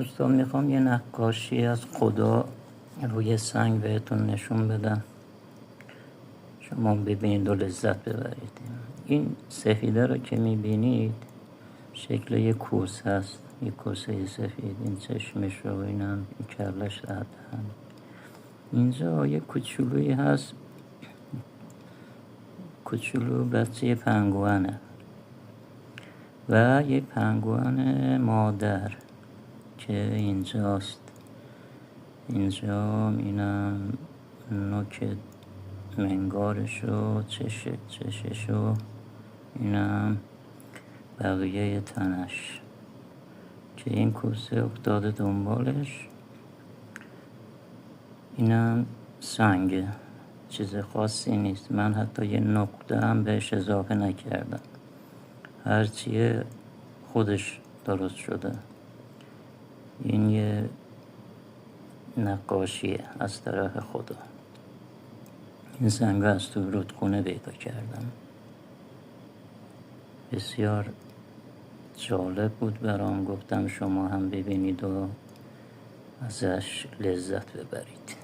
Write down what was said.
دوستان میخوام یه نقاشی از خدا روی سنگ بهتون نشون بدم، شما ببینید و لذت ببرید. این سفیده رو که میبینید شکل یه کوسه هست، یه کوسه سفید. این چشمش رو، اینم این کرلش دهدن. اینجا یه کوچولویی هست، کوچولو بچه پنگوانه و یه پنگوان مادر که اینجاست. اینجا اینم نوک منگارشو، چششو، اینم بقیه تنش که این کوسه افتاده دنبالش. اینم سنگه، چیز خاصی نیست. من حتی یه نقطه هم بهش اضافه نکردم، هرچیه خودش درست شده. این یه نقاشیه از طرف خدا. این سنگ از تو رودخونه پیدا کردم. بسیار جالب بود برام، گفتم شما هم ببینید و ازش لذت ببرید.